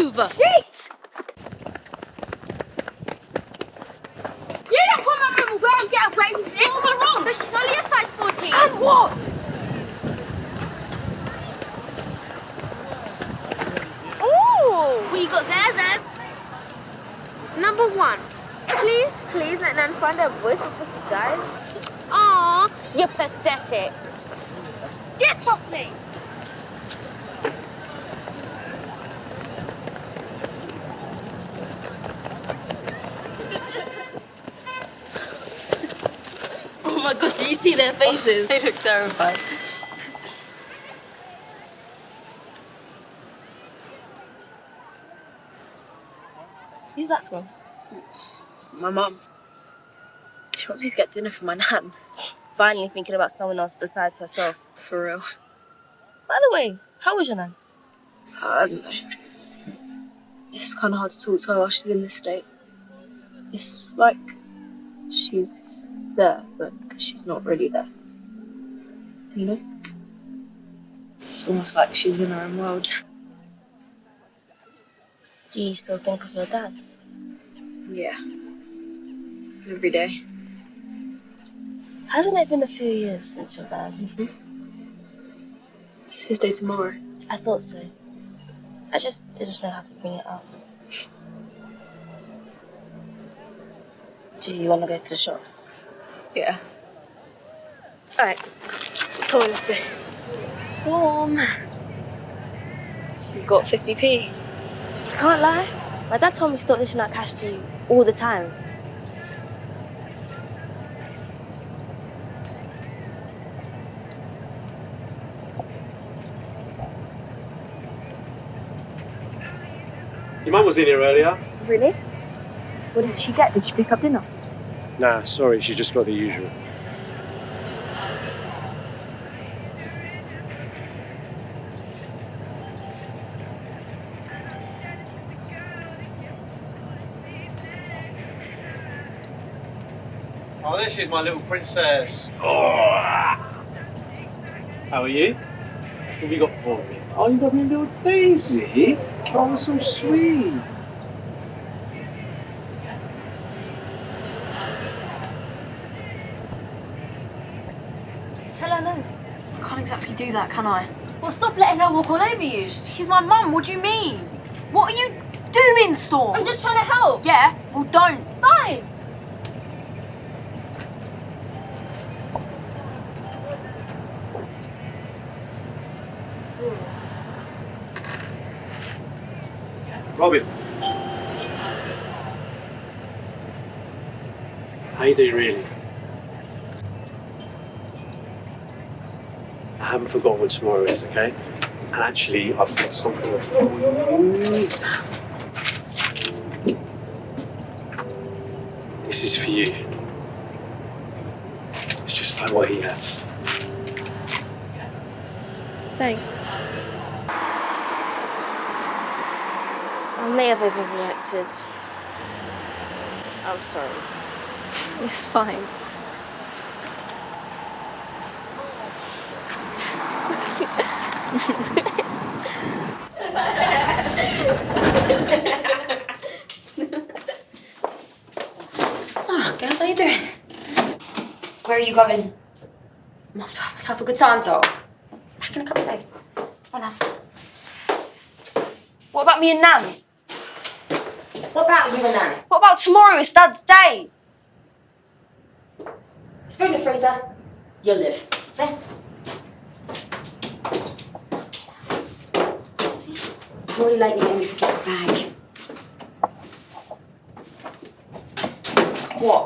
move! Shit! You don't come on my way and get away with it! What am I wrong? But she's only a size 14. And what? Oh! What you got there then? Number 1. Please let Nan find her voice before she dies. Aw, you're pathetic. Get off me! Oh my gosh, did you see their faces? They look terrified. Who's that from? It's my mum. She wants me to get dinner for my nan. Finally thinking about someone else besides herself. For real. By the way, how was your nan? I don't know. It's kind of hard to talk to her while she's in this state. It's like she's there, but she's not really there. You know? It's almost like she's in her own world. Do you still think of your dad? Yeah. Every day. Hasn't it been a few years since your dad? It's his day tomorrow. I thought so. I just didn't know how to bring it up. Do you want to go to the shops? Yeah. Alright. Come on, let's go. Storm. You got 50p. I can't lie. My dad told me to stop dishing out cash to you all the time. Your mum was in here earlier. Really? What did she get? Did she pick up dinner? Nah, sorry, she just got the usual. Oh, there she is, my little princess. Oh. How are you? What have you got for me? Oh, you got me a little daisy? Oh, that's so sweet. Tell her no. I can't exactly do that, can I? Well, stop letting her walk all over you. She's my mum, what do you mean? What are you doing, Storm? I'm just trying to help. Yeah? Well, don't. Fine. Robin. How you doing, really? I haven't forgotten what tomorrow is, okay? And actually, I've got something for you. This is for you. It's just like what he had. Thanks. I may have overreacted. I'm sorry. It's fine. Girls, how you doing? Where are you going? Must have a good time, though. Back in a couple of days. I'll have. What about me and Nan? What about you and Nan? What about tomorrow? It's Dad's day. It's food in the freezer. You'll live. There. See? Really late, you made me forget the bag. What?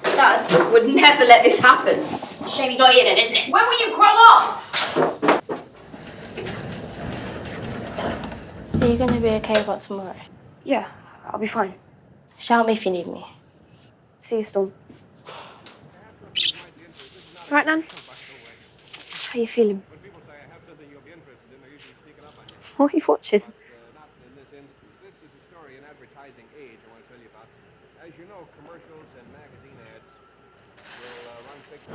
Dad would never let this happen. It's a shame he's not here then, isn't it? When will you grow up? Are you going to be okay about tomorrow? Yeah, I'll be fine. Shout me if you need me. See you, Storm. Right, Nan? How you feeling? What are you watching? As you know, commercials and magazine ads will run fixed.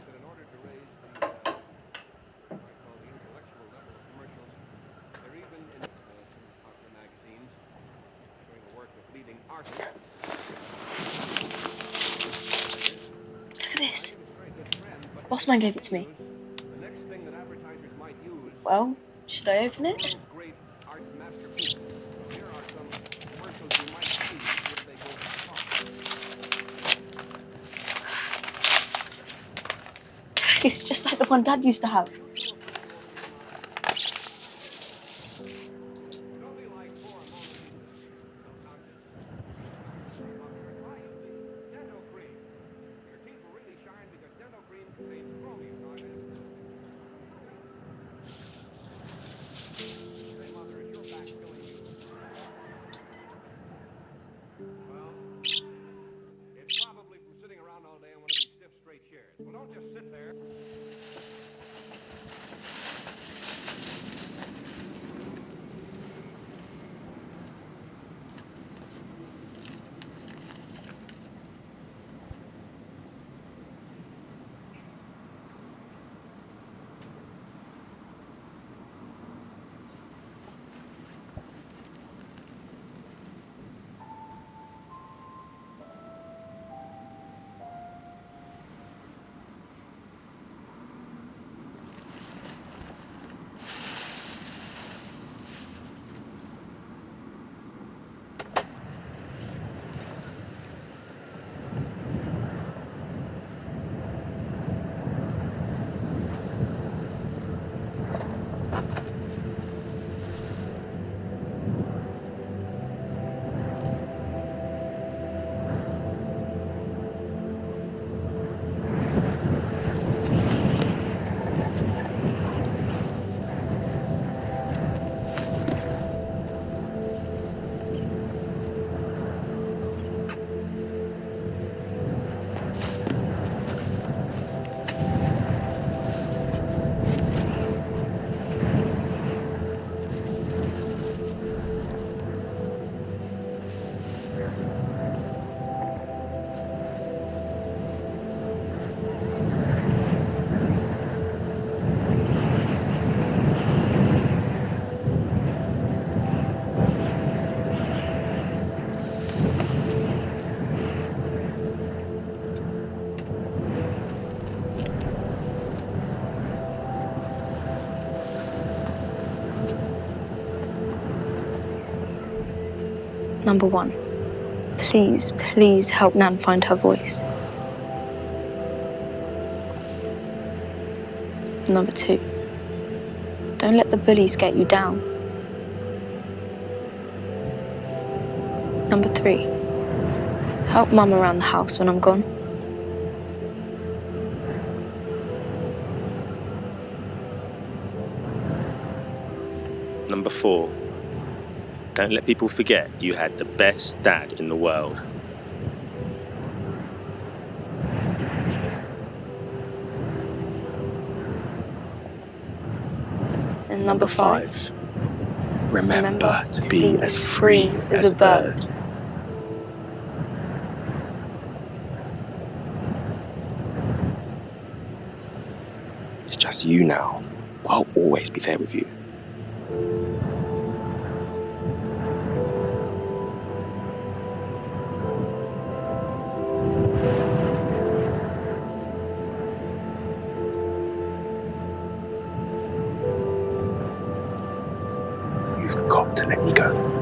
In order to raise the, what I call the intellectual level of commercial Look at this. Bossman gave it to me. The next thing that advertisers might use Well, should I open it? those great art masterpieces. Here are some commercials you might see if they go far. It's just like the one Dad used to have. Don't be like poor Mona Lisa. Try using dental cream. Your teeth will really shine because dental cream contains chromium. Say, Mother, is your back killing you? Well, it's probably from sitting around all day on one of these stiff, straight chairs. Well, don't just sit there. Number 1. Please, please help Nan find her voice. Number 2. Don't let the bullies get you down. Number 3. Help Mum around the house when I'm gone. Number 4. Don't let people forget you had the best dad in the world. And number 5. Remember to be as free as a bird. It's just you now. I'll always be there with you. You've got to let me go.